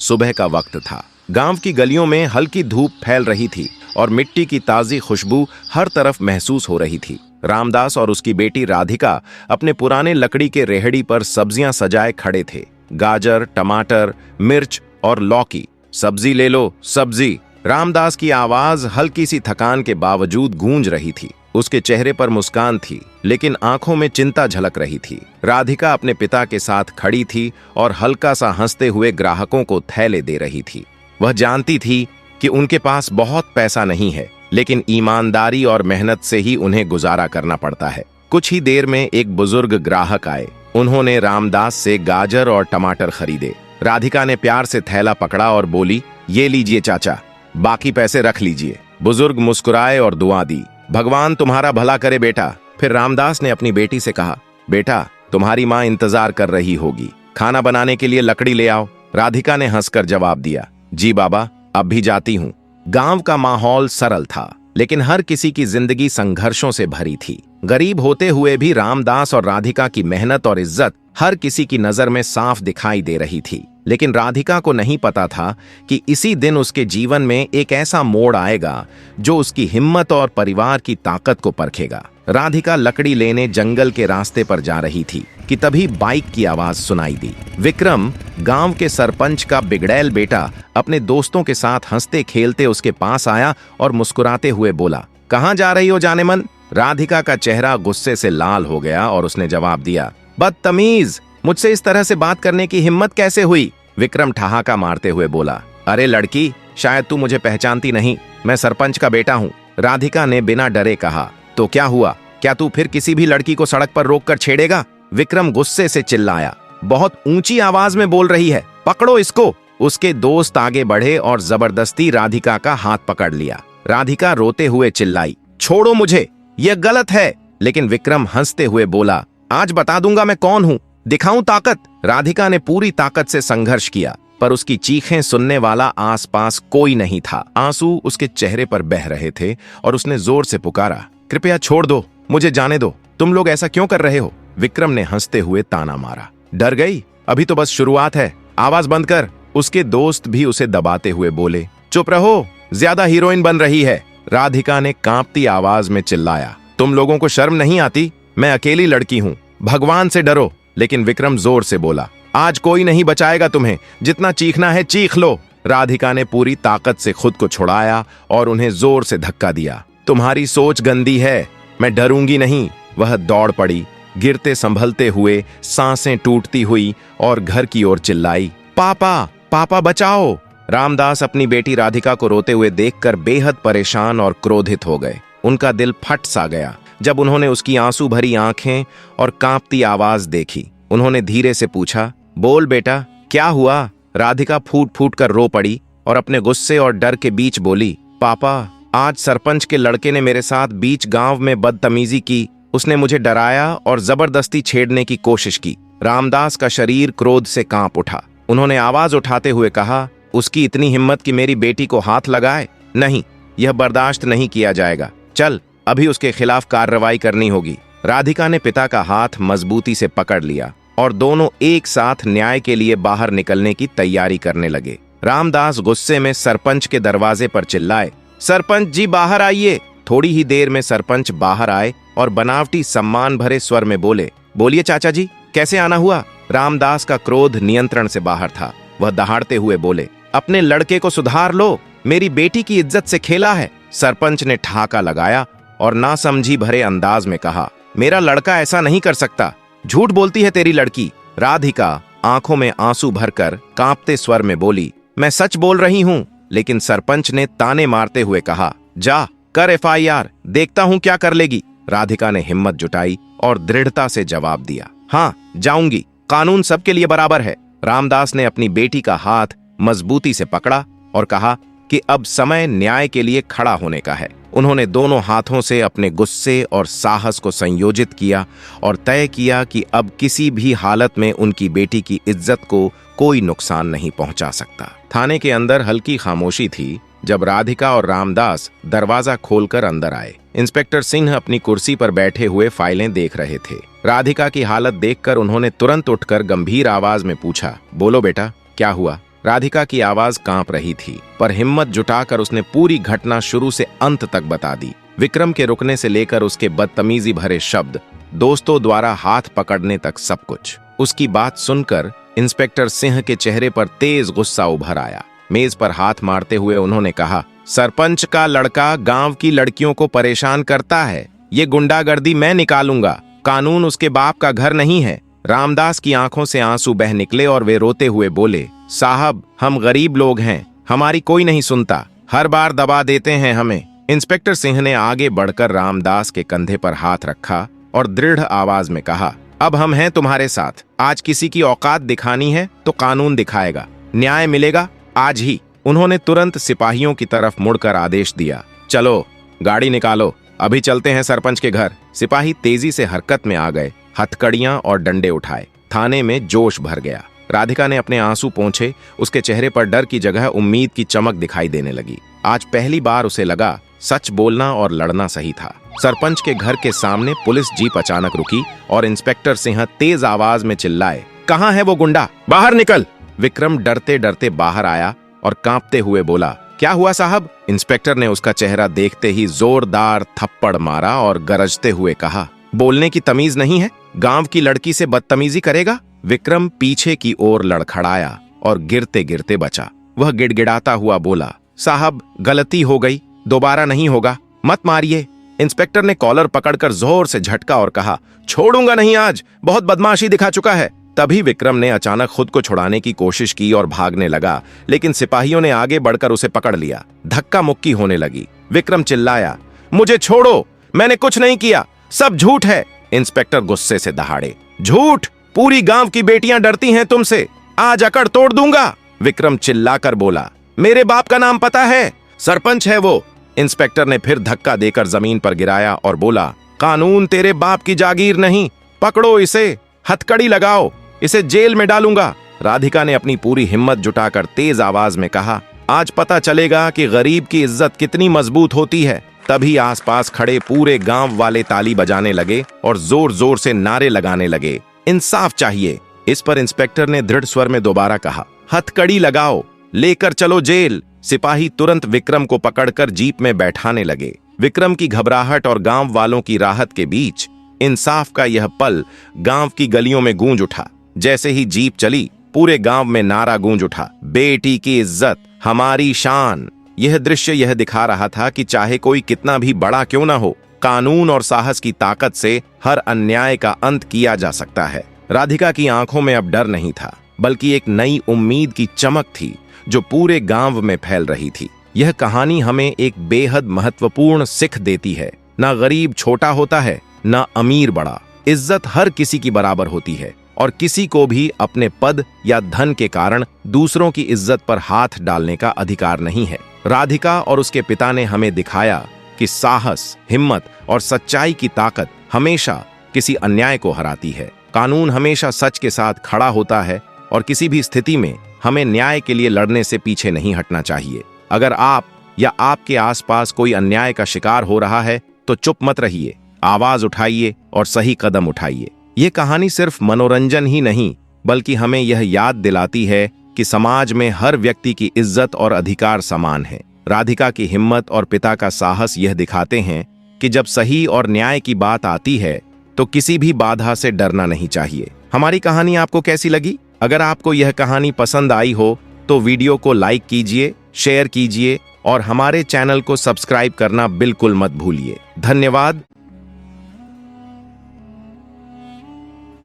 सुबह का वक्त था। गांव की गलियों में हल्की धूप फैल रही थी और मिट्टी की ताजी खुशबू हर तरफ महसूस हो रही थी। रामदास और उसकी बेटी राधिका अपने पुराने लकड़ी के रेहड़ी पर सब्जियां सजाए खड़े थे। गाजर, टमाटर, मिर्च और लौकी। सब्जी ले लो, सब्जी। रामदास की आवाज हल्की सी थकान के बावजूद गूंज रही थी। उसके चेहरे पर मुस्कान थी, लेकिन आंखों में चिंता झलक रही थी। राधिका अपने पिता के साथ खड़ी थी और हल्का सा हंसते हुए ग्राहकों को थैले दे रही थी। वह जानती थी कि उनके पास बहुत पैसा नहीं है, लेकिन ईमानदारी और मेहनत से ही उन्हें गुजारा करना पड़ता है। कुछ ही देर में एक बुजुर्ग ग्राहक आए। उन्होंने रामदास से गाजर और टमाटर खरीदे। राधिका ने प्यार से थैला पकड़ा और बोली, ये लीजिए चाचा, बाकी पैसे रख लीजिए। बुजुर्ग मुस्कुराए और दुआ दी। भगवान तुम्हारा भला करे बेटा। फिर रामदास ने अपनी बेटी से कहा, बेटा तुम्हारी माँ इंतजार कर रही होगी, खाना बनाने के लिए लकड़ी ले आओ। राधिका ने हंसकर जवाब दिया, जी बाबा, अब भी जाती हूँ। गांव का माहौल सरल था, लेकिन हर किसी की जिंदगी संघर्षों से भरी थी। गरीब होते हुए भी रामदास और राधिका की मेहनत और इज्जत हर किसी की नजर में साफ दिखाई दे रही थी। लेकिन राधिका को नहीं पता था कि इसी दिन उसके जीवन में एक ऐसा मोड़ आएगा जो उसकी हिम्मत और परिवार की ताकत को परखेगा। राधिका लकड़ी लेने जंगल के रास्ते पर जा रही थी कि तभी बाइक की आवाज सुनाई दी। विक्रम, गांव के सरपंच का बिगड़ैल बेटा, अपने दोस्तों के साथ हंसते खेलते उसके पास आया और मुस्कुराते हुए बोला, कहाँ जा रही हो जानेमन? राधिका का चेहरा गुस्से से लाल हो गया और उसने जवाब दिया, बदतमीज, मुझसे इस तरह से बात करने की हिम्मत कैसे हुई? विक्रम ठहाका मारते हुए बोला, अरे लड़की, शायद तू मुझे पहचानती नहीं, मैं सरपंच का बेटा हूँ। राधिका ने बिना डरे कहा, तो क्या हुआ? क्या तू फिर किसी भी लड़की को सड़क पर रोककर छेड़ेगा? विक्रम गुस्से से चिल्लाया, बहुत ऊंची आवाज में बोल रही है, पकड़ो इसको। उसके दोस्त आगे बढ़े और जबरदस्ती राधिका का हाथ पकड़ लिया। राधिका रोते हुए चिल्लाई, छोड़ो मुझे, यह गलत है। लेकिन विक्रम हंसते हुए बोला, आज बता दूंगा मैं कौन हूं, दिखाऊं ताकत। राधिका ने पूरी ताकत से संघर्ष किया, पर उसकी चीखें सुनने वाला आसपास कोई नहीं था। आंसू उसके चेहरे पर बह रहे थे और उसने जोर से पुकारा, कृपया छोड़ दो, मुझे जाने दो, तुम लोग ऐसा क्यों कर रहे हो? विक्रम ने हंसते हुए ताना मारा, डर गई? अभी तो बस शुरुआत है, आवाज बंद कर। उसके दोस्त भी उसे दबाते हुए बोले, चुप रहो, ज्यादा हीरोइन बन रही है। राधिका ने कांपती आवाज में चिल्लाया, तुम लोगों को शर्म नहीं आती? मैं अकेली लड़की हूं, भगवान से डरो। लेकिन विक्रम जोर से बोला, आज कोई नहीं बचाएगा तुम्हें, जितना चीखना है चीख लो। राधिका ने पूरी ताकत से खुद को छुड़ाया और उन्हें जोर से धक्का दिया, तुम्हारी सोच गंदी है, मैं डरूंगी नहीं। वह दौड़ पड़ी, गिरते संभलते हुए, सांसें टूटती हुई, और घर की ओर चिल्लाई, पापा, पापा बचाओ। रामदास अपनी बेटी राधिका को रोते हुए देखकर बेहद परेशान और क्रोधित हो गए। उनका दिल फट सा गया जब उन्होंने उसकी आंसू भरी आंखें और कांपती आवाज देखी। उन्होंने धीरे से पूछा, बोल बेटा, क्या हुआ? राधिका फूट फूट कर रो पड़ी और अपने गुस्से और डर के बीच बोली, पापा, आज सरपंच के लड़के ने मेरे साथ बीच गांव में बदतमीजी की। उसने मुझे डराया और जबरदस्ती छेड़ने की कोशिश की। रामदास का शरीर क्रोध से कांप उठा। उन्होंने आवाज उठाते हुए कहा, उसकी इतनी हिम्मत कि मेरी बेटी को हाथ लगाए? नहीं, यह बर्दाश्त नहीं किया जाएगा। चल, अभी उसके खिलाफ कार्रवाई करनी होगी। राधिका ने पिता का हाथ मजबूती से पकड़ लिया और दोनों एक साथ न्याय के लिए बाहर निकलने की तैयारी करने लगे। रामदास गुस्से में सरपंच के दरवाजे पर चिल्लाए, सरपंच जी बाहर आइए। थोड़ी ही देर में सरपंच बाहर आए और बनावटी सम्मान भरे स्वर में बोले, बोलिए चाचा जी, कैसे आना हुआ? रामदास का क्रोध नियंत्रण से बाहर था। वह दहाड़ते हुए बोले, अपने लड़के को सुधार लो, मेरी बेटी की इज्जत से खेला है। सरपंच ने ठहाका लगाया और नासमझी भरे अंदाज में कहा, मेरा लड़का ऐसा नहीं कर सकता, झूठ बोलती है तेरी लड़की। राधिका आंखों में आंसू भरकर कांपते स्वर में बोली, मैं सच बोल रही हूं। लेकिन सरपंच ने ताने मारते हुए कहा, जा कर एफआईआर, देखता हूं क्या कर लेगी। राधिका ने हिम्मत जुटाई और दृढ़ता से जवाब दिया, हाँ जाऊंगी, कानून सबके लिए बराबर है। रामदास ने अपनी बेटी का हाथ मजबूती से पकड़ा और कहा कि अब समय न्याय के लिए खड़ा होने का है। उन्होंने दोनों हाथों से अपने गुस्से और साहस को संयोजित किया और तय किया कि अब किसी भी हालत में उनकी बेटी की इज्जत को कोई नुकसान नहीं पहुंचा सकता। थाने के अंदर हल्की खामोशी थी जब राधिका और रामदास दरवाजा खोलकर अंदर आए। इंस्पेक्टर सिंह अपनी कुर्सी पर बैठे हुए फाइलें देख रहे थे। राधिका की हालत देखकर उन्होंने तुरंत उठकर गंभीर आवाज में पूछा, बोलो बेटा, क्या हुआ? राधिका की आवाज कांप रही थी, पर हिम्मत जुटाकर उसने पूरी घटना शुरू से अंत तक बता दी। विक्रम के रुकने से लेकर उसके बदतमीजी भरे शब्द, दोस्तों द्वारा हाथ पकड़ने तक सब कुछ। उसकी बात सुनकर इंस्पेक्टर सिंह के चेहरे पर तेज गुस्सा उभर आया। मेज पर हाथ मारते हुए उन्होंने कहा, सरपंच का लड़का गांव की लड़कियों को परेशान करता है। ये गुंडागर्दी मैं निकालूंगा। कानून उसके बाप का घर नहीं है। रामदास की आंखों से आंसू बह निकले और वे रोते हुए बोले, साहब हम गरीब लोग हैं, हमारी कोई नहीं सुनता, हर बार दबा देते हैं हमें। इंस्पेक्टर सिंह ने आगे बढ़कर रामदास के कंधे पर हाथ रखा और दृढ़ आवाज में कहा, अब हम हैं तुम्हारे साथ। आज किसी की औकात दिखानी है तो कानून दिखाएगा, न्याय मिलेगा आज ही। उन्होंने तुरंत सिपाहियों की तरफ मुड़कर आदेश दिया, चलो गाड़ी निकालो, अभी चलते हैं सरपंच के घर। सिपाही तेजी से हरकत में आ गए, हथकड़ियां और डंडे उठाए। थाने में जोश भर गया। राधिका ने अपने आंसू पोंछे। उसके चेहरे पर डर की जगह उम्मीद की चमक दिखाई देने लगी। आज पहली बार उसे लगा सच बोलना और लड़ना सही था। सरपंच के घर के सामने पुलिस जीप अचानक रुकी और इंस्पेक्टर सिंह तेज आवाज में चिल्लाए, कहां है वो गुंडा, बाहर निकल। विक्रम डरते डरते बाहर आया और कांपते हुए बोला, क्या हुआ साहब? इंस्पेक्टर ने उसका चेहरा देखते ही जोरदार थप्पड़ मारा और गरजते हुए कहा, बोलने की तमीज नहीं है? गांव की लड़की से बदतमीजी करेगा? विक्रम पीछे की ओर लड़खड़ाया और गिरते गिरते बचा। वह गिड़गिड़ाता हुआ बोला, साहब गलती हो गई, दोबारा नहीं होगा, मत मारिए। इंस्पेक्टर ने कॉलर पकड़कर जोर से झटका और कहा, छोड़ूंगा नहीं आज, बहुत बदमाशी दिखा चुका है। तभी विक्रम ने अचानक खुद को छुड़ाने की कोशिश की और भागने लगा, लेकिन सिपाहियों ने आगे बढ़कर उसे पकड़ लिया। धक्का मुक्की होने लगी। विक्रम चिल्लाया, मुझे छोड़ो, मैंने कुछ नहीं किया, सब झूठ है। इंस्पेक्टर गुस्से से दहाड़े, झूठ? पूरी गांव की बेटियां डरती हैं तुमसे, आज अकड़ तोड़ दूंगा। विक्रम चिल्लाकर बोला, मेरे बाप का नाम पता है, सरपंच है वो। इंस्पेक्टर ने फिर धक्का देकर जमीन पर गिराया और बोला, कानून तेरे बाप की जागीर नहीं, पकड़ो इसे, हथकड़ी लगाओ, इसे जेल में डालूंगा। राधिका ने अपनी पूरी हिम्मत जुटाकर तेज आवाज में कहा, आज पता चलेगा कि गरीब की इज्जत कितनी मजबूत होती है। तभी आसपास खड़े पूरे गांव वाले ताली बजाने लगे और जोर जोर से नारे लगाने लगे, इंसाफ चाहिए। इस पर इंस्पेक्टर ने दृढ़ स्वर में दोबारा कहा, हथकड़ी लगाओ, लेकर चलो जेल। सिपाही तुरंत विक्रम को पकड़कर जीप में बैठाने लगे। विक्रम की घबराहट और गांव वालों की राहत के बीच इंसाफ का यह पल गांव की गलियों में गूंज उठा। जैसे ही जीप चली, पूरे गांव में नारा गूंज उठा, बेटी की इज्जत हमारी शान। यह दृश्य यह दिखा रहा था कि चाहे कोई कितना भी बड़ा क्यों ना हो, कानून और साहस की ताकत से हर अन्याय का अंत किया जा सकता है। राधिका की आंखों में अब डर नहीं था, बल्कि एक नई उम्मीद की चमक थी जो पूरे गांव में फैल रही थी। यह कहानी हमें एक बेहद महत्वपूर्ण सीख देती है, ना गरीब छोटा होता है, ना अमीर बड़ा। इज्जत हर किसी की बराबर होती है और किसी को भी अपने पद या धन के कारण दूसरों की इज्जत पर हाथ डालने का अधिकार नहीं है। राधिका और उसके पिता ने हमें दिखाया कि साहस, हिम्मत और सच्चाई की ताकत हमेशा किसी अन्याय को हराती है। कानून हमेशा सच के साथ खड़ा होता है और किसी भी स्थिति में हमें न्याय के लिए लड़ने से पीछे नहीं हटना चाहिए। अगर आप या आपके आसपास कोई अन्याय का शिकार हो रहा है तो चुप मत रहिए, आवाज उठाइए और सही कदम उठाइए। ये कहानी सिर्फ मनोरंजन ही नहीं, बल्कि हमें यह याद दिलाती है कि समाज में हर व्यक्ति की इज्जत और अधिकार समान है। राधिका की हिम्मत और पिता का साहस यह दिखाते हैं कि जब सही और न्याय की बात आती है तो किसी भी बाधा से डरना नहीं चाहिए। हमारी कहानी आपको कैसी लगी? अगर आपको यह कहानी पसंद आई हो तो वीडियो को लाइक कीजिए, शेयर कीजिए और हमारे चैनल को सब्सक्राइब करना बिल्कुल मत भूलिए। धन्यवाद।